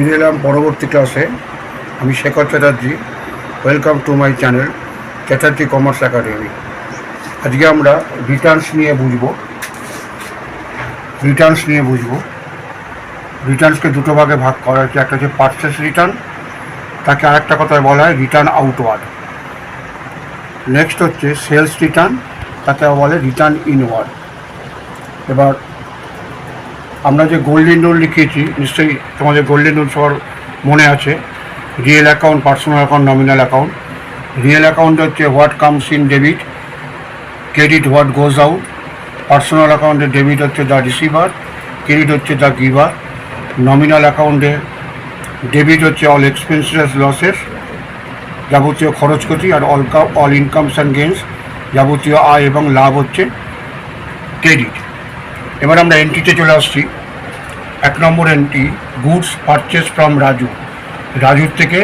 ফিরে এলাম পরবর্তী ক্লাসে। আমি Shekhar Chatterjee. Welcome to my channel Chatterjee commerce academy. আজকে আমরা রিটার্নস নিয়ে বুঝব। রিটার্নসকে দুটো ভাগে ভাগ করা হয়েছে। একটা হচ্ছে পারচেস রিটার্ন, তাকে আরেকটা কথায় বলা হয় রিটার্ন আউটওয়ার্ড। নেক্সট হচ্ছে সেলস রিটার্ন, তাকে বলে রিটার্ন ইনওয়ার্ড। এবার আমরা যে গোল্ডেন রুল লিখিয়েছি, নিশ্চয়ই তোমাদের গোল্ডেন রুল সবার মনে আছে। Real account, personal account, nominal account. Real account হচ্ছে what comes in debit, credit what goes out. Personal অ্যাকাউন্টে ডেবিট হচ্ছে দ্য রিসিভার, ক্রেডিট হচ্ছে দ্য গিভার। নমিনাল অ্যাকাউন্টে ডেবিট হচ্ছে অল এক্সপেন্সেস লসেস, যাবতীয় খরচক্ষতি, আর অল ইনকামস অ্যান্ড গেইনস, যাবতীয় আয় এবং লাভ হচ্ছে ক্রেডিট। এবার আমরা এন্ট্রিতে চলে আসছি। 1 নম্বর entry, goods purchase from Raju. রাজুর থেকে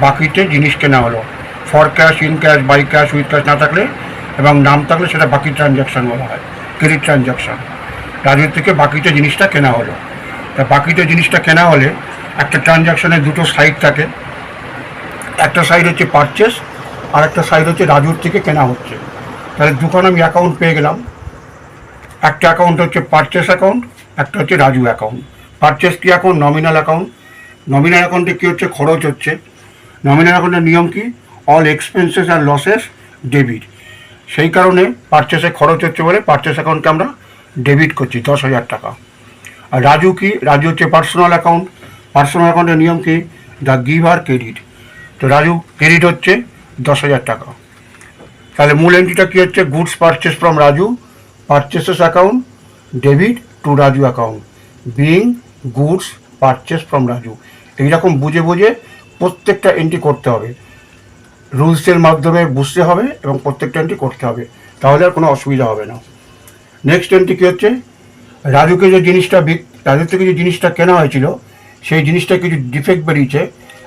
বাকিতে জিনিস কেনা হলো। For cash, in cash, by cash, with cash না থাকলে এবং নাম থাকলে সেটা বাকি ট্রানজ্যাকশান বলা হয়, ক্রেডিট ট্রানজ্যাকশান। রাজুর থেকে বাকিতে জিনিসটা কেনা হলো। তা বাকিতে জিনিসটা কেনা হলে একটা ট্রানজ্যাকশানের দুটো সাইড থাকে। একটা সাইড হচ্ছে পারচেস, আর একটা সাইড হচ্ছে রাজুর থেকে কেনা হচ্ছে। তাহলে দুখানে আমি অ্যাকাউন্ট পেয়ে গেলাম। একটা অ্যাকাউন্ট হচ্ছে পারচেস অ্যাকাউন্ট, একটা হচ্ছে রাজু অ্যাকাউন্ট। পারচেস কি অ্যাকাউন্ট? Nominal account. নমিনাল অ্যাকাউন্টে কী হচ্ছে? খরচ হচ্ছে। নমিনাল অ্যাকাউন্টের নিয়ম কি? অল এক্সপেন্সেস আর লসেস ডেবিট। সেই কারণে পারচেসে খরচ হচ্ছে বলে পারচেস অ্যাকাউন্টকে আমরা ডেবিট করছি 10,000 টাকা। আর রাজু কি? রাজু হচ্ছে পার্সোনাল অ্যাকাউন্ট। পার্সোনাল অ্যাকাউন্টের নিয়ম কি? The giver credit. তো রাজু ক্রেডিট হচ্ছে 10,000 টাকা। তাহলে মূল এন্ট্রিটা কী হচ্ছে? Goods purchase from Raju, purchases account, debit to Raju account, being goods purchase from Raju. এইরকম বুঝে বুঝে প্রত্যেকটা এন্ট্রি করতে হবে, রুলসের মাধ্যমে বুঝতে হবে এবং প্রত্যেকটা এন্ট্রি করতে হবে, তাহলে আর কোনো অসুবিধা হবে না। নেক্সট এন্ট্রি কী হচ্ছে? রাজুর থেকে যে জিনিসটা কেনা হয়েছিল সেই জিনিসটা কিছু ডিফেক্ট বেরিয়েছে,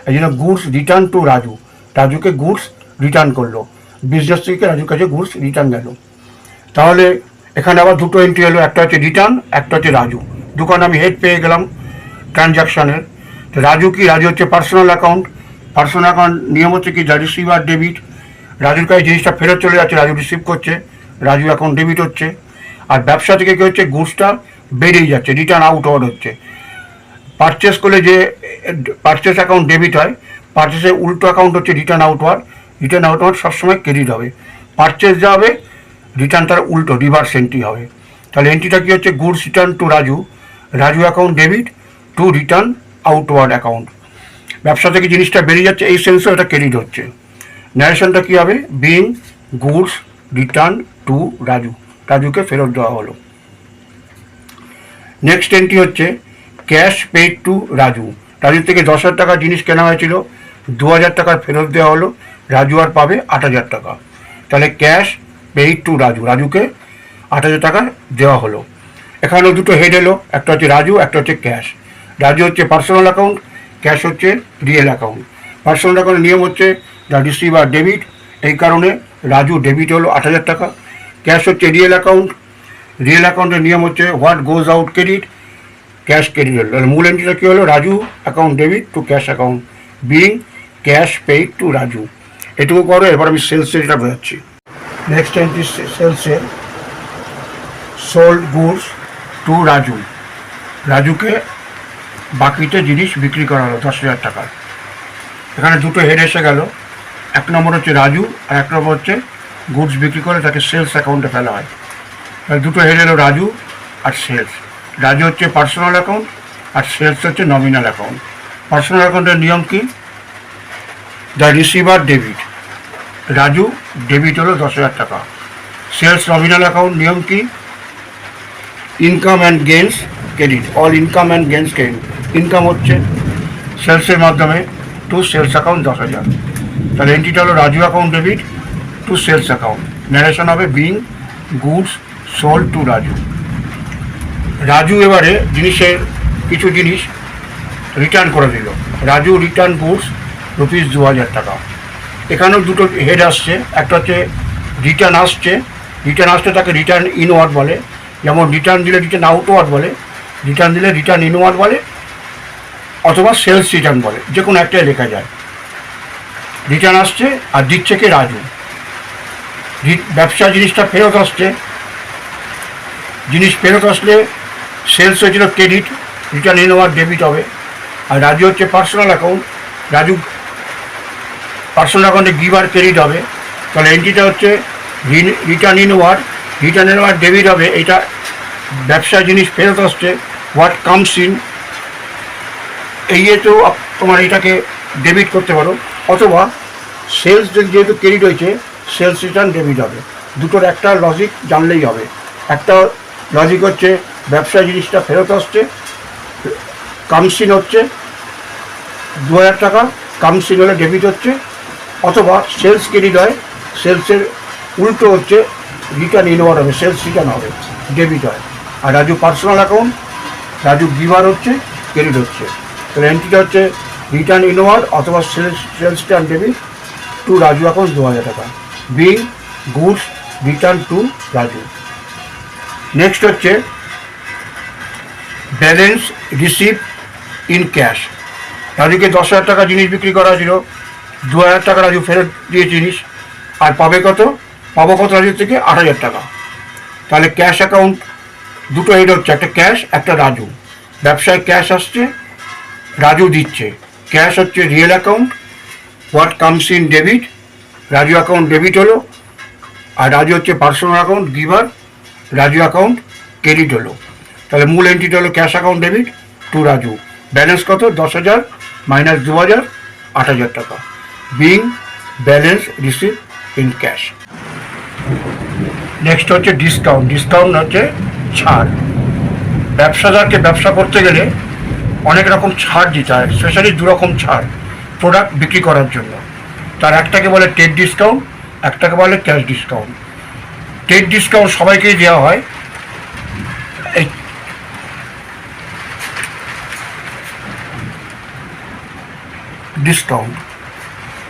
এই জন্য গুডস রিটার্ন টু রাজু। রাজুকে গুডস রিটার্ন করলো, বিজনেস থেকে রাজুর কাছে গুডস রিটার্ন গেল। তাহলে এখানে আবার দুটো এন্ট্রি এলো, একটা হচ্ছে রিটার্ন, একটা হচ্ছে রাজু। দুখানে আমি হেড পেয়ে গেলাম ট্রানজ্যাকশানের। তো রাজু কি? রাজু হচ্ছে পার্সোনাল অ্যাকাউন্ট। পার্সোনাল অ্যাকাউন্ট নিয়ম হচ্ছে কি? The receiver debit. রাজুর কাছে জিনিসটা ফেরত চলে যাচ্ছে, রাজু রিসিভ করছে, রাজু অ্যাকাউন্ট ডেবিট হচ্ছে। আর ব্যবসা থেকে কী হচ্ছে? গুডসটা বেরিয়ে যাচ্ছে, রিটার্ন আউটওয়ার্ড হচ্ছে। পারচেস করলে যে পারচেস অ্যাকাউন্ট ডেবিট হয়, পারচেসের উল্টো অ্যাকাউন্ট হচ্ছে রিটার্ন আউটওয়ার্ড। রিটার্ন আউটওয়ার্ড সবসময় ক্রেডিট হবে। পারচেস যা হবে, রিটার্ন তার উল্টো রিভার্স এন্ট্রি হবে। তাহলে এন্ট্রিটা কী হচ্ছে? Goods return to Raju, Raju account debit to return outward account. ব্যবসা থেকে জিনিসটা বেরিয়ে যাচ্ছে, এই সেন্সে এটা ক্রেডিট হচ্ছে। ন্যারেশনটা কী হবে? Being goods return to Raju, রাজুকে ফেরত দেওয়া হলো। নেক্সট এন্ট্রি হচ্ছে ক্যাশ পেইড টু রাজু। রাজুর থেকে 10,000 টাকার জিনিস কেনা হয়েছিল, 2,000 টাকার ফেরত দেওয়া হলো, রাজু আর পাবে 8,000 টাকা। তাহলে ক্যাশ পেইড টু রাজু, রাজুকে 8,000 টাকা দেওয়া হলো। এখানেও দুটো হেড এলো, একটা হচ্ছে রাজু, একটা হচ্ছে ক্যাশ। রাজু হচ্ছে পার্সোনাল অ্যাকাউন্ট, ক্যাশ হচ্ছে রিয়েল অ্যাকাউন্ট। পার্সোনাল অ্যাকাউন্টের নিয়ম হচ্ছে দ্য রিসিভার ডেবিট, এই কারণে রাজু ডেবিট হলো 8,000 টাকা। ক্যাশ হচ্ছে রিয়েল অ্যাকাউন্ট, রিয়েল অ্যাকাউন্টের নিয়ম হচ্ছে what goes out credit, cash credit হলো। তাহলে মূল এন্ট্রিটা কী হলো? Raju account debit to cash account, being cash paid to Raju. এটুকু করো। এবার আমি সেলসের এটা বোঝাচ্ছি। নেক্সট এন্ট্রি সেলসের, সোল্ড গুডস টু রাজু। রাজুকে বাকিতে জিনিস বিক্রি করা হলো 10,000 টাকার। এখানে দুটো হেড এসে গেল। 1 নম্বর হচ্ছে রাজু, আর 1 নম্বর হচ্ছে গুডস বিক্রি করে তাকে সেলস অ্যাকাউন্টে ফেলা হয়। তাহলে দুটো হেড এলো, রাজু আর সেলস। রাজু হচ্ছে পার্সোনাল অ্যাকাউন্ট, আর সেলস হচ্ছে নমিনাল অ্যাকাউন্ট। পার্সোনাল অ্যাকাউন্টের নিয়ম কি? The receiver debit, Raju debit হলো 10,000 টাকা। সেলস নমিনাল অ্যাকাউন্ট নিয়ম কি? Income and gains credit, all income and gains credit. Income হচ্ছে সেলসের মাধ্যমে টু সেলস অ্যাকাউন্ট 10,000। তাহলে এন্ট্রিটা হলো Raju account debit to sales account. Narration হবে being goods sold to Raju. Raju এবারে জিনিসের কিছু জিনিস রিটার্ন করে দিল। রাজু রিটার্ন গুডস রুপিস 2,000 টাকা। এখানেও দুটো হেড আসছে, একটা হচ্ছে রিটার্ন আসছে তাকে রিটার্ন ইনওয়ার্ড বলে। যেমন রিটার্ন দিলে রিটার্ন আউটওয়ার্ড বলে, রিটার্ন দিলে রিটার্ন ইনওয়ার্ড বলে। অথবা সেলস রিটার্ন বলে, যে কোনো একটাই লেখা যায়। রিটার্ন আসছে আর দিচ্ছে কি রাজু। ব্যবসা জিনিসটা ফেরত আসছে, জিনিস ফেরত আসলে সেলস হয়েছিল ক্রেডিট, রিটার্ন ইনওয়ার্ড ডেবিট হবে। আর রাজু হচ্ছে পার্সোনাল অ্যাকাউন্ট, রাজু পার্সোনাল অ্যাকাউন্টে গিভার ক্রেডিট হবে। তাহলে এন্ট্রিটা হচ্ছে রিটার্ন ইনওয়ার্ড ডেবিট হবে। এটা ব্যবসা জিনিস ফেরত আসছে, হোয়াট কামস ইন, এই তো তোমার এটাকে ডেবিট করতে পারো। অথবা সেলস যেহেতু ক্রেডিট হয়েছে, সেলস রিটার্ন ডেবিট হবে। দুটোর একটা লজিক জানলেই হবে। একটা লজিক হচ্ছে ব্যবসা জিনিসটা ফেরত আসছে, কামস ইন হচ্ছে 2000 টাকা, কামস ইন হলে ডেবিট হচ্ছে। অথবা সেলস ক্রেডিট হয়, সেলসের উল্টো হচ্ছে রিটার্ন ইনওয়ার্ড হবে, সেলস রিটার্ন হবে, ডেবিট হয়। আর Raju personal account, Raju giver হচ্ছে, ক্রেডিট হচ্ছে। তাহলে এন্ট্রিটা হচ্ছে রিটার্ন ইনওয়ার্ড অথবা sales return debit to Raju account 2000 টাকা, being goods return to Raju. Next হচ্ছে ব্যালেন্স রিসিভ ইন ক্যাশ। রাজুকে 10,000 টাকা জিনিস বিক্রি করা ছিল, 2000 টাকা রাজু ফেরত দিয়ে জিনিস, আর পাবো কত রাজুর থেকে 8,000 টাকা। তাহলে ক্যাশ অ্যাকাউন্ট দুটো হেড হচ্ছে, একটা ক্যাশ একটা রাজু। ব্যবসায় ক্যাশ আসছে, রাজু দিচ্ছে। ক্যাশ হচ্ছে real account, what comes in debit, Raju account debit হলো। আর রাজু হচ্ছে personal account giver, Raju account credit হলো। তাহলে মূল এন্ট্রিটা হলো cash account debit to Raju. Balance কত? 10,000 মাইনাস 2,000, 8,000 টাকা, being balance receive in cash. Next হচ্ছে ডিসকাউন্ট। ডিসকাউন্ট হচ্ছে ছাড়। ব্যবসাদারকে ব্যবসা করতে গেলে অনেক রকম ছাড় দিতে হয়, স্পেশালি দুরকম ছাড় প্রোডাক্ট বিক্রি করার জন্য। তার একটাকে বলে ট্রেড ডিসকাউন্ট, একটাকে বলে ক্যাশ ডিসকাউন্ট। ট্রেড ডিসকাউন্ট সবাইকেই দেওয়া হয়। এই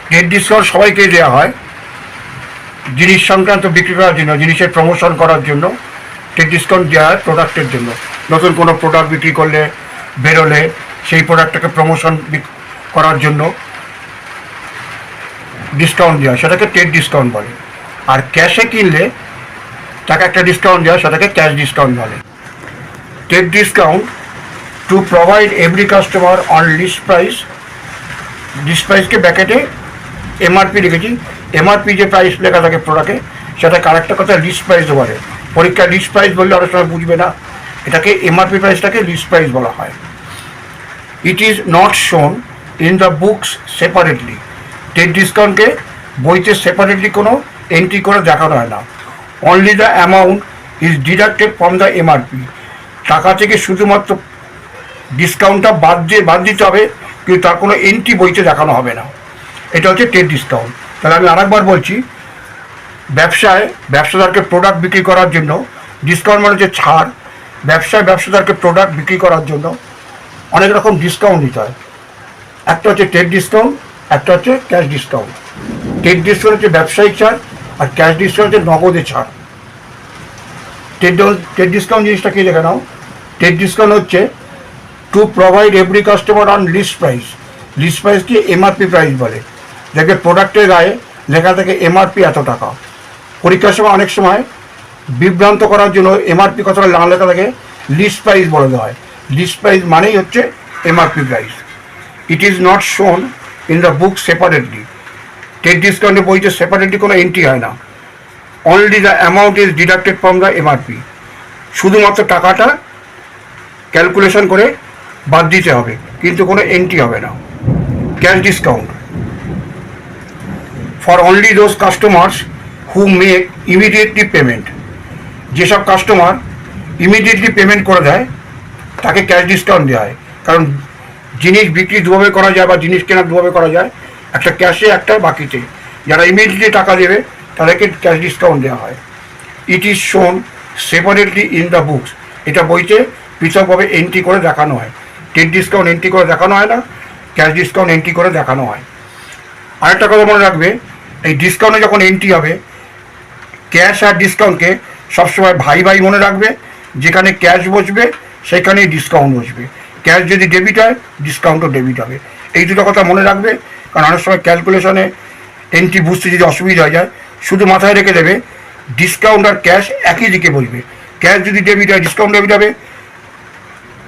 ট্রেড ডিসকাউন্ট সবাইকেই দেওয়া হয় জিনিস সংক্রান্ত বিক্রি করার জন্য, জিনিসের প্রমোশন করার জন্য ট্রেড ডিসকাউন্ট দেওয়া হয় প্রোডাক্টের জন্য। নতুন কোনো প্রোডাক্ট বিক্রি করলে, বেরোলে সেই প্রোডাক্টটাকে প্রমোশন করার জন্য ডিসকাউন্ট দেওয়া হয়, সেটাকে ট্রেড ডিসকাউন্ট বলে। আর ক্যাশে কিনলে তাকে একটা ডিসকাউন্ট দেওয়া হয়, সেটাকে ক্যাশ ডিসকাউন্ট বলে। Trade discount to provide every customer on list price. List প্রাইসকে ব্যাকেটে এমআরপি লিখেছি। এমআরপি যে প্রাইস লেখা থাকে প্রোডাক্টে, সেটাকে আরেকটা কথা লিস্ট প্রাইসও বলে। পরীক্ষায় লিস্ট প্রাইস বললে অনেক সময় বুঝবে না, এটাকে এমআরপি প্রাইসটাকে লিস্ট প্রাইস বলা হয়। It is not shown in the books separately. Trade ডিসকাউন্টকে বইতে সেপারেটলি কোনো এন্ট্রি করে দেখানো হয় না। Only the amount is deducted from the MRP. টাকা থেকে শুধুমাত্র ডিসকাউন্টটা বাদ দিতে হবে, কিন্তু তার কোনো এন্ট্রি বইতে দেখানো হবে না। এটা হচ্ছে ট্রেড ডিসকাউন্ট। তাহলে আমি আরেকবার বলছি, ব্যবসাদারকে প্রোডাক্ট বিক্রি করার জন্য ডিসকাউন্ট মানে হচ্ছে ছাড়। ব্যবসাদারকে প্রোডাক্ট বিক্রি করার জন্য অনেক রকম ডিসকাউন্ট দিতে হয়। একটা হচ্ছে ট্রেড ডিসকাউন্ট, একটা হচ্ছে ক্যাশ ডিসকাউন্ট। ট্রেড ডিসকাউন্ট হচ্ছে ব্যবসায়িক ছাড়, আর ক্যাশ ডিসকাউন্ট হচ্ছে নগদে ছাড়। ট্রেড ডিসকাউন্ট জিনিসটা কি লেখা নাও? ট্রেড ডিসকাউন্ট হচ্ছে to provide every customer on list price. List প্রাইসকে এমআরপি প্রাইস বলে। দেখবে প্রোডাক্টের গায়ে লেখা থাকে এমআরপি এত টাকা। পরীক্ষার সময় অনেক সময় বিভ্রান্ত করার জন্য এমআরপি কথাটা না লেখা থাকে, লিস্ট প্রাইস বলে দেওয়া হয়। লিস্ট প্রাইস মানেই হচ্ছে MRP price. It is not shown in the book separately. Trade ডিসকাউন্টের বইতে সেপারেটলি কোনো এন্ট্রি হয় না। Only the amount is deducted from the MRP. শুধুমাত্র টাকাটা ক্যালকুলেশন করে বাদ দিতে হবে, কিন্তু কোনো এন্ট্রি হবে না। Cash discount for only those customers who make immediately payment. যেসব কাস্টমার ইমিডিয়েটলি পেমেন্ট করে দেয় তাকে ক্যাশ ডিসকাউন্ট দেওয়া হয়। কারণ জিনিস বিক্রি দুভাবে করা যায় বা জিনিস কেনা দুভাবে করা যায়, একটা ক্যাশে একটা বাকিতে। যারা ইমিডিয়েটলি টাকা দেবে তাদেরকে ক্যাশ ডিসকাউন্ট দেওয়া হয়। ইট ইজ শোন সেপারেটলি ইন দ্য বুকস। এটা বইতে পৃথকভাবে এন্ট্রি করে দেখানো হয়। ট্রেড ডিসকাউন্ট এন্ট্রি করে দেখানো হয় না, ক্যাশ ডিসকাউন্ট এন্ট্রি করে দেখানো হয়। আরেকটা কথা মনে রাখবে, এই ডিসকাউন্টে যখন এন্ট্রি হবে, ক্যাশ আর ডিসকাউন্টকে সবসময় ভাই ভাই মনে রাখবে। যেখানে ক্যাশ বসবে সেখানেই ডিসকাউন্ট বসবে। ক্যাশ যদি ডেবিট হয় ডিসকাউন্টও ডেবিট হবে। এই দুটো কথা মনে রাখবে, কারণ অনেক সময় ক্যালকুলেশনে এন্ট্রি বুঝতে যদি অসুবিধা হয়ে যায়, শুধু মাথায় রেখে দেবে ডিসকাউন্ট আর ক্যাশ একই দিকে বসবে। ক্যাশ যদি ডেবিট হয় ডিসকাউন্ট ডেবিট হবে,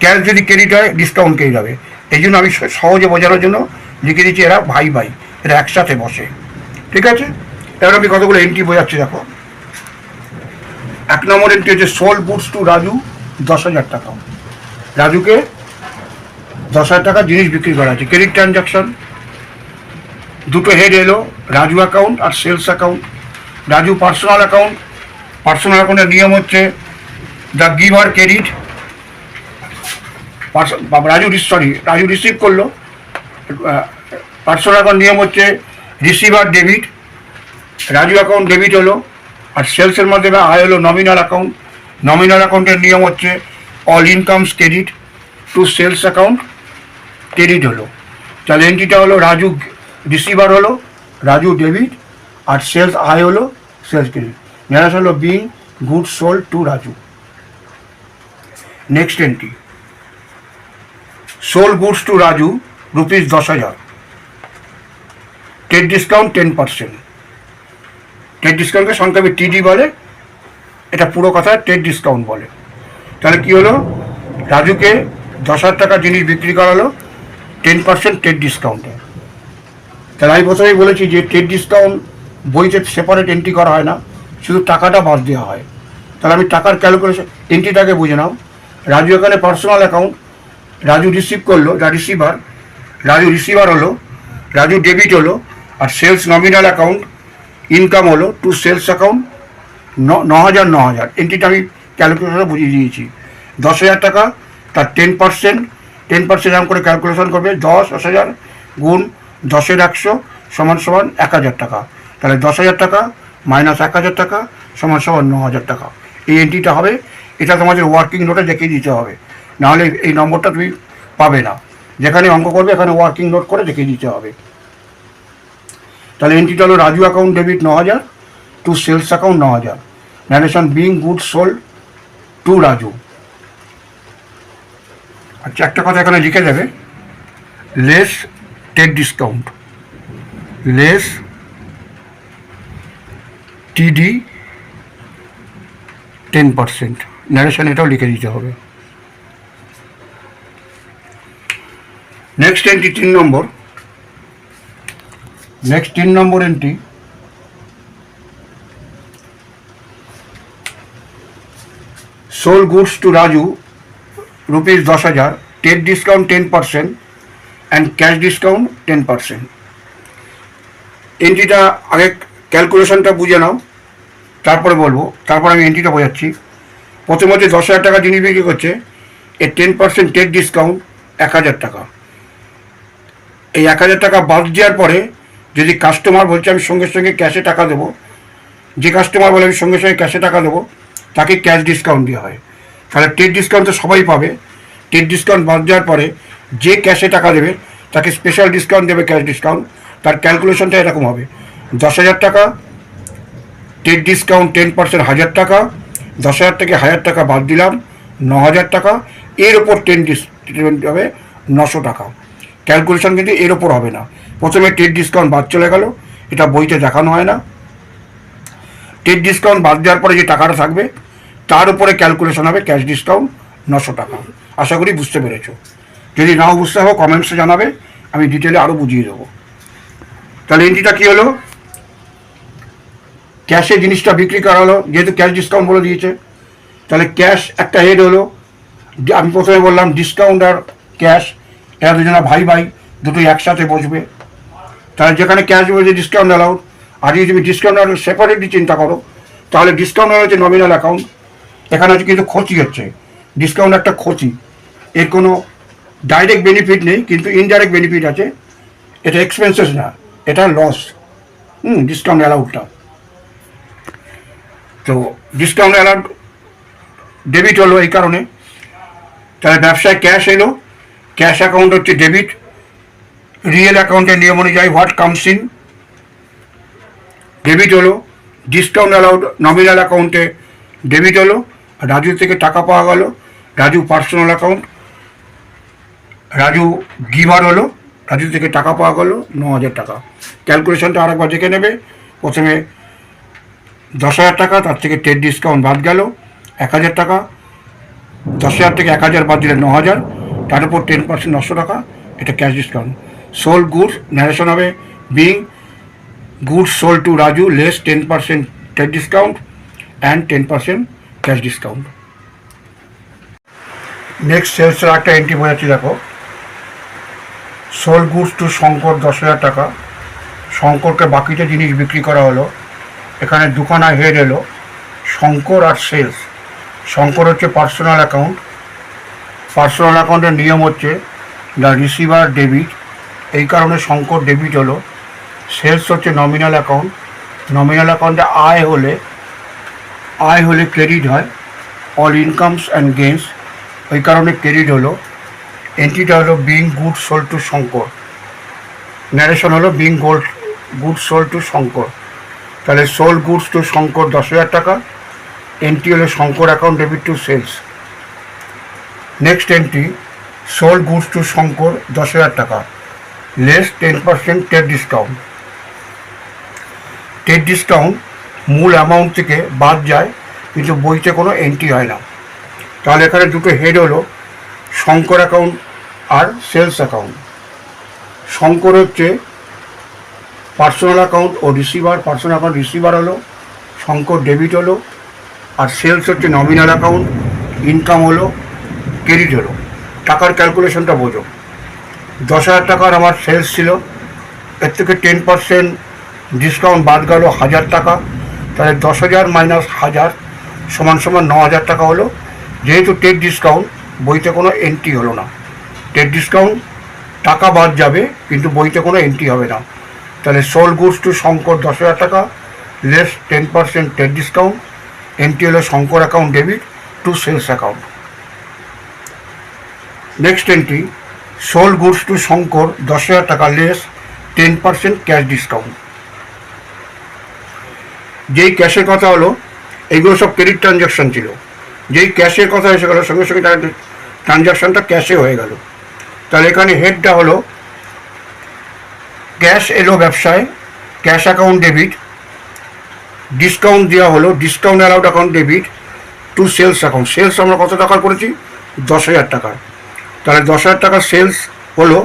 ক্যাশ যদি ক্রেডিট হয় ডিসকাউন্ট ক্রেডিট হবে। এই জন্য আমি সহজে বোঝানোর জন্য লিখে দিচ্ছি এরা ভাই ভাই, এরা একসাথে বসে। ঠিক আছে, এবার আমি কতগুলো এন্ট্রি বোঝাচ্ছি দেখো। 1 নম্বর এন্ট্রি হচ্ছে সোল গুডস টু রাজু 10,000 টাকা। রাজুকে 10,000 টাকা জিনিস বিক্রি করা আছে, ক্রেডিট ট্রানজাকশন। দুটো হেড এলো, রাজু অ্যাকাউন্ট আর sales account. Raju personal account, personal অ্যাকাউন্টের নিয়ম হচ্ছে the giver credit, Raju receive করলো। পার্সোনাল অ্যাকাউন্ট নিয়ম হচ্ছে receiver debit, Raju account debit হলো। আর সেলসের মাধ্যমে আয় হলো নমিনাল অ্যাকাউন্ট। নমিনাল অ্যাকাউন্টের নিয়ম হচ্ছে all incomes credit to sales account credit হলো। তাহলে এন্ট্রিটা হলো রাজু রিসিভার হলো, রাজু ডেবিট, আর সেলস আয় হলো সেলস ক্রেডিট। নেওয়া হলো being good sold to Raju. Next entry sold goods to Raju ₹10,000, trade discount 10%। Trade ডিসকাউন্টকে সংক্ষেপে টিডি বলে, এটা পুরো কথা ট্রেড ডিসকাউন্ট বলে। তাহলে কী হলো, রাজুকে 10,000 টাকা জিনিস বিক্রি করালো 10% ট্রেড ডিসকাউন্টে। তাহলে আমি প্রথমেই বলেছি যে ট্রেড ডিসকাউন্ট বইতে সেপারেট এন্ট্রি করা হয় না, শুধু টাকাটা বাদ দেওয়া হয়। তাহলে আমি টাকার ক্যালকুলেশন এন্ট্রিটাকে বুঝে নাও। রাজু এখানে পার্সোনাল অ্যাকাউন্ট, রাজু রিসিভ করলো, যা রিসিভার, রাজু রিসিভার হলো, রাজু ডেবিট হলো। আর সেলস নমিনাল অ্যাকাউন্ট, ইনকাম হলো টু সেলস অ্যাকাউন্ট 9,000। এন্ট্রিটা আমি ক্যালকুলেশনে বুঝিয়ে দিয়েছি। 10,000 টাকা তার 10%, 10% এরকম করে ক্যালকুলেশন করবে। 10,000 গুণ 10/100 সমান 1,000 টাকা। তাহলে 10,000 টাকা মাইনাস 1,000 টাকা সমান 9,000 টাকা। এই এন্ট্রিটা হবে। এটা তোমাদের ওয়ার্কিং নোটে দেখিয়ে দিতে হবে, নাহলে এই নম্বরটা তুমি পাবে না। যেখানে অঙ্ক করবে এখানে ওয়ার্কিং নোট করে দেখিয়ে দিতে হবে। তাহলে এন্ট্রিটা হলো Raju account debit 9,000 to sales account 9,000। Narration being good sold to Raju. আচ্ছা, একটা কথা এখানে লিখে দেবে, লেস ট্রেড ডিসকাউন্ট, লেস টিডি 10%। ন্যারেশন এটাও লিখে দিতে হবে। Next entry 3 number. Next 3 number entry sold goods to Raju ₹10,000, trade discount 10% and cash discount 10%। এন্ট্রিটা আগে ক্যালকুলেশনটা বুঝে নাও, তারপরে বলবো, তারপর আমি এন্ট্রিটা বোঝাচ্ছি। প্রথমত 10,000 টাকা জিনিস বিক্রি করছে, এর 10% ট্রেড ডিসকাউন্ট 1,000 টাকা। এই 1,000 টাকা বাদ দেওয়ার পরে যদি কাস্টমার বলছে আমি সঙ্গে সঙ্গে ক্যাশে টাকা দেবো, যে কাস্টমার বলে আমি সঙ্গে সঙ্গে ক্যাশে টাকা দেবো, তাকে ক্যাশ ডিসকাউন্ট দেওয়া হয়। তাহলে ট্রেড ডিসকাউন্ট তো সবাই পাবে। ট্রেড ডিসকাউন্ট বাদ দেওয়ার পরে যে ক্যাশে টাকা দেবে তাকে স্পেশাল ডিসকাউন্ট দেবে, ক্যাশ ডিসকাউন্ট। তার ক্যালকুলেশনটা এরকম হবে, 10,000 টাকা ট্রেড ডিসকাউন্ট 10% 1,000 টাকা, 10,000 থেকে 1,000 টাকা বাদ দিলাম 9,000 টাকা, এর ওপর 10 ডিসকাউন্ট হবে 900 টাকা। ক্যালকুলেশন কিন্তু এর ওপর হবে না। প্রথমে ট্রেড ডিসকাউন্ট বাদ চলে গেল, এটা বইতে দেখানো হয় না। ট্রেড ডিসকাউন্ট বাদ দেওয়ার পরে যে টাকাটা থাকবে তার উপরে ক্যালকুলেশন হবে ক্যাশ ডিসকাউন্ট 900 টাকা। আশা করি বুঝতে পেরেছো। যদি নাও বুঝতে হবে কমেন্টসে জানাবে, আমি ডিটেলে আরও বুঝিয়ে দেবো। তাহলে এন্ট্রিটা কী হলো, ক্যাশে জিনিসটা বিক্রি করা হলো, যেহেতু ক্যাশ ডিসকাউন্ট বলে দিয়েছে। তাহলে ক্যাশ একটা হেড হলো। আমি প্রথমে বললাম ডিসকাউন্ট আর ক্যাশ এরা দুজনা ভাই ভাই, দুটোই একসাথে বসবে। তাহলে যেখানে ক্যাশ বলছে ডিসকাউন্ট অ্যালাউড, আর যদি তুমি ডিসকাউন্ট সেপারেটলি চিন্তা করো তাহলে ডিসকাউন্ট হচ্ছে নমিনাল অ্যাকাউন্ট। এখানে হচ্ছে কিন্তু ক্ষতি হচ্ছে, ডিসকাউন্ট একটা ক্ষতি, এর কোনো ডাইরেক্ট বেনিফিট নেই কিন্তু ইনডাইরেক্ট বেনিফিট আছে। এটা এক্সপেন্সেস না, এটা লস। ডিসকাউন্ট অ্যালাউডটা, তো ডিসকাউন্ট অ্যালাউড ডেবিট হলো এই কারণে। তাহলে ব্যবসায় ক্যাশ এলো, ক্যাশ অ্যাকাউন্ট হচ্ছে ডেবিট। রিয়েল অ্যাকাউন্টের নিয়ম অনুযায়ী হোয়াট কামস ইন ডেবিট হলো। ডিসকাউন্ট অ্যালাউড নমিনাল অ্যাকাউন্টে ডেবিট হলো। রাজু থেকে টাকা পাওয়া গেল, Raju personal account Raju giver হলো, রাজু থেকে টাকা পাওয়া গেলো 9,000 টাকা। ক্যালকুলেশনটা আরেকবার দেখে নেবে। প্রথমে 10,000 টাকা, তার থেকে টেট ডিসকাউন্ট বাদ গেল 1,000 টাকা। 10,000 থেকে 1,000 বাদ দিলে 9,000, তার উপর 10% 900 টাকা, এটা cash discount. Sold goods narration হবে being goods sold to Raju less 10% টেট discount and 10% cash discount. Next সেলসের একটা এন্ট্রি বোঝাচ্ছি, দেখো। সোল্ড গুডস টু শঙ্কর 10,000 টাকা। শঙ্করকে বাকিতে জিনিস বিক্রি করা হলো। এখানে দুখানা হেড এলো, শঙ্কর আর সেলস। শঙ্কর হচ্ছে পার্সোনাল অ্যাকাউন্ট। পার্সোনাল অ্যাকাউন্টের নিয়ম হচ্ছে দ্য রিসিভার ডেবিট, এই কারণে শঙ্কর ডেবিট হলো। সেলস হচ্ছে নমিনাল অ্যাকাউন্ট। নমিনাল অ্যাকাউন্টে আয় হলে ক্রেডিট হয়, অল ইনকামস অ্যান্ড গেইনস, ওই কারণে ক্রেডিট হলো। এন্ট্রিটা হলো being good sold to Shankar. Narration হলো being good sold to Shankar. তাহলে সোল্ড গুডস টু শঙ্কর 10,000 টাকা। এন্ট্রি হলো Shankar account debit to sales. Next entry sold goods to Shankar 10,000 টাকা লেস 10% টেট ডিসকাউন্ট। টেট ডিসকাউন্ট মূল অ্যামাউন্ট থেকে বাদ যায়, কিন্তু বইতে কোনো এন্ট্রি হয় না। তাহলে এখানে দুটো হেড হলো, শঙ্কর অ্যাকাউন্ট আর সেলস অ্যাকাউন্ট। শঙ্কর হচ্ছে পার্সোনাল অ্যাকাউন্ট ও রিসিভার। পার্সোনাল অ্যাকাউন্ট রিসিভার হলো, শঙ্কর ডেবিট হলো। আর সেলস হচ্ছে নমিনাল অ্যাকাউন্ট, ইনকাম হলো, ক্রেডিট হলো। টাকার ক্যালকুলেশনটা বোঝো। 10,000 টাকার আমার সেলস ছিল, এর থেকে 10% ডিসকাউন্ট বাদ গেল 1,000 টাকা। তাহলে 10,000 মাইনাস 1,000 সমান 9,000 টাকা হলো। যেহেতু টেট ডিসকাউন্ট, বইতে কোনো এন্ট্রি হলো না। টেট ডিসকাউন্ট টাকা বাদ যাবে, কিন্তু বইতে কোনো এন্ট্রি হবে না। তাহলে সোল্ড গুডস টু শঙ্কর 10,000 টাকা লেস 10% টেট ডিসকাউন্ট। এন্ট্রি হলো Shankar account debit to sales account. Next entry sold goods to Shankar 10,000 টাকা লেস 10% ক্যাশ ডিসকাউন্ট। যেই ক্যাশের কথা হলো, এইগুলো সব ক্রেডিট ট্রানজ্যাকশান ছিল। যেই ক্যাশের কথা এসে গেলো, সঙ্গে সঙ্গে তার ট্রানজ্যাকশানটা ক্যাশে হয়ে গেল। তাহলে এখানে হেডটা হলো ক্যাশ এলো ব্যবসায়, ক্যাশ অ্যাকাউন্ট ডেবিট। ডিসকাউন্ট দেওয়া হলো, discount allowed account debit to sales account. Sales আমরা কত টাকার করেছি? 10,000 টাকার। তাহলে 10,000 টাকার সেলস হলো,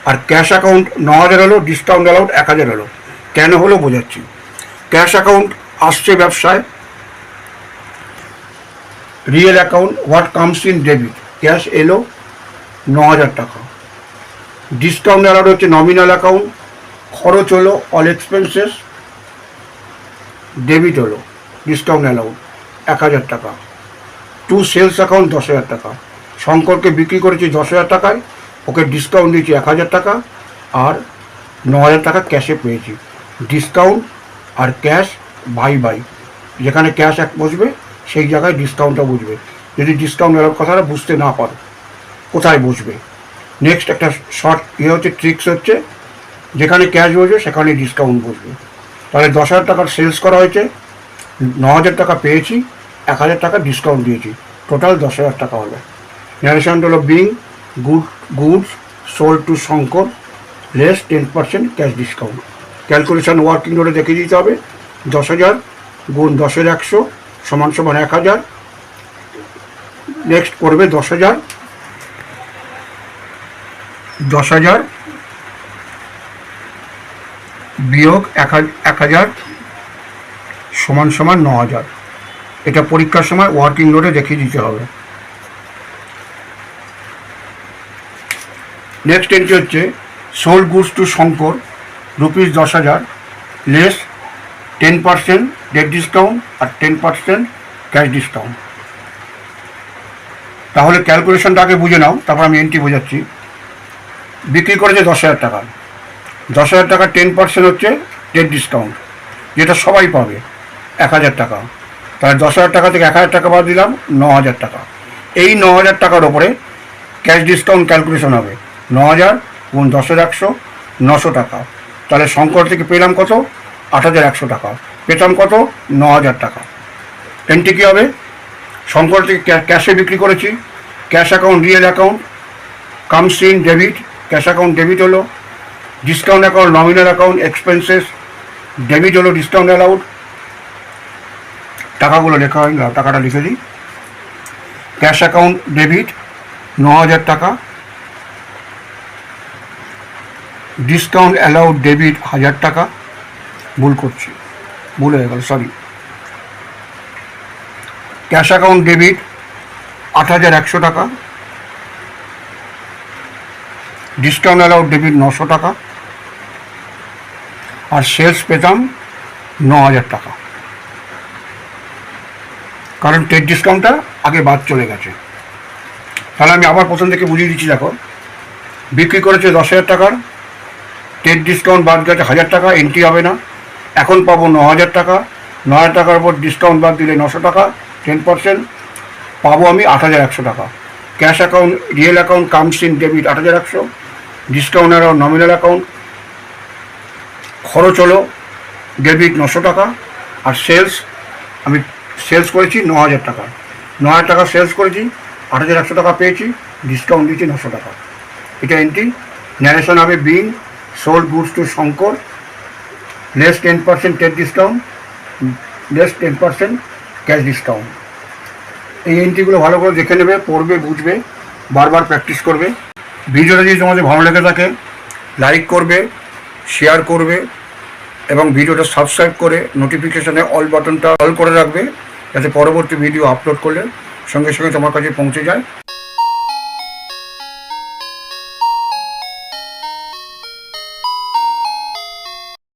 আর ক্যাশ অ্যাকাউন্ট 9,000 হলো, ডিসকাউন্ট অ্যালাউড 1,000 হলো। কেন হলো বোঝাচ্ছি। ক্যাশ অ্যাকাউন্ট আসছে ব্যবসায়, real account what comes in debit, cash এলো 9,000 টাকা। ডিসকাউন্ট অ্যালাউড হচ্ছে নমিনাল অ্যাকাউন্ট, খরচ হলো অল এক্সপেন্সেস, ডেবিট হলো ডিসকাউন্ট অ্যালাউড 1,000 টাকা। টু সেলস অ্যাকাউন্ট 10,000 টাকা। শঙ্করকে বিক্রি করেছি 10,000 টাকায়, ওকে ডিসকাউন্ট দিয়েছি 1,000 টাকা, আর 9,000 টাকা ক্যাশে পেয়েছি। ডিসকাউন্ট আর ক্যাশ বাই বাই, যেখানে ক্যাশ এক বসবে সেই জায়গায় ডিসকাউন্টটা বুঝবে। যদি ডিসকাউন্ট এলার কথাটা বুঝতে না পারো, কোথায় বসবে। নেক্সট একটা শর্ট হচ্ছে ট্রিক্স হচ্ছে, যেখানে ক্যাশ বসবে সেখানে ডিসকাউন্ট বসবে। তাহলে 10,000 টাকার সেলস করা হয়েছে, 9,000 টাকা পেয়েছি, 1,000 টাকা ডিসকাউন্ট দিয়েছি, টোটাল 10,000 টাকা হলো। ন্যারেশন হলো being goods sold to Shankar less 10% cash discount. Calculation working নোটে দেখে দিতে হবে। 10,000 গুণ 10-এর 100 সমান 1,000। নেক্সট করবে 10,000 বিয়োগ 1,000 সমান 9,000। এটা পরীক্ষার সময় ওয়ার্কিং নোটে দেখিয়ে দিতে হবে। নেক্সট এন্ট্রি হচ্ছে sold goods to Shankar ₹10,000 less 10% ডেট ডিসকাউন্ট আর 10% ক্যাশ ডিসকাউন্ট। তাহলে ক্যালকুলেশনটা আগে বুঝে নাও, তারপর আমি এন্ট্রি বোঝাচ্ছি। বিক্রি করেছে 10,000 টাকা, 10,000 টাকা 10% হচ্ছে ডেট ডিসকাউন্ট, যেটা সবাই পাবে 1,000 টাকা। তাহলে 10,000 টাকা থেকে 1,000 টাকা বাদ দিলাম, 9,000 টাকা। এই 9,000 টাকার ওপরে ক্যাশ ডিসকাউন্ট ক্যালকুলেশন হবে। 9,000 গুণ 10-এর 100 900 টাকা। তাহলে শঙ্কর থেকে পেলাম কত? 8,100 টাকা। পেতাম কত? 9,000 টাকা। এন্ট্রি কী হবে? শঙ্কর থেকে ক্যাশে বিক্রি করেছি, cash account real account, comes in debit, cash account debit হলো, discount account nominal account expenses debit হলো, ডিসকাউন্ট অ্যালাউড। টাকাগুলো লেখা হয়, টাকাটা লিখে দিই। ক্যাশ অ্যাকাউন্ট ডেবিট 9,000 টাকা, ডিসকাউন্ট অ্যালাউড ডেবিট 1,000 টাকা, ভুল করছি, ভুল হয়ে গেল, সরি। ক্যাশ অ্যাকাউন্ট ডেবিট 8,100 টাকা, ডিসকাউন্ট অ্যালাউড ডেবিট 900 টাকা, আর সেলস পেতাম 9,000 টাকা, কারণ ট্রেড ডিসকাউন্টটা আগে বাদ চলে গেছে। তাহলে আমি আবার প্রথম থেকে বুঝিয়ে দিচ্ছি। দেখো, বিক্রি করেছে 10,000 টাকার, ট্রেড ডিসকাউন্ট বাদ গেছে 1,000 টাকা, এন্ট্রি হবে না। এখন পাবো 9,000 টাকা, 9,000 টাকার উপর ডিসকাউন্ট বাদ দিলে 900 টাকা, 10% পাবো আমি 8,100 টাকা। Cash account real account comes in debit 8,100, discount allowed nominal account খরচ হলো ডেবিট 900 টাকা, আর সেলস আমি সেলস করেছি 9,000 টাকা, 9,000 টাকা সেলস করেছি, 8,100 টাকা পেয়েছি, ডিসকাউন্ট দিয়েছি 900 টাকা। এটা এন্ট্রি। ন্যারেশন হবে being sold goods to Shankar, less 10% trade discount, less 10% cash discount. এই এন্ট্রিগুলো ভালো করে দেখে নেবে, পড়বে, বুঝবে, বারবার প্র্যাকটিস করবে। ভিডিওটা যদি তোমাদের ভালো লেগে থাকে লাইক করবে, শেয়ার করবে এবং ভিডিওটা সাবস্ক্রাইব করে নোটিফিকেশানে অল বাটনটা অল করে রাখবে, যাতে পরবর্তী ভিডিও আপলোড করলে সঙ্গে সঙ্গে তোমার কাছে পৌঁছে যায়।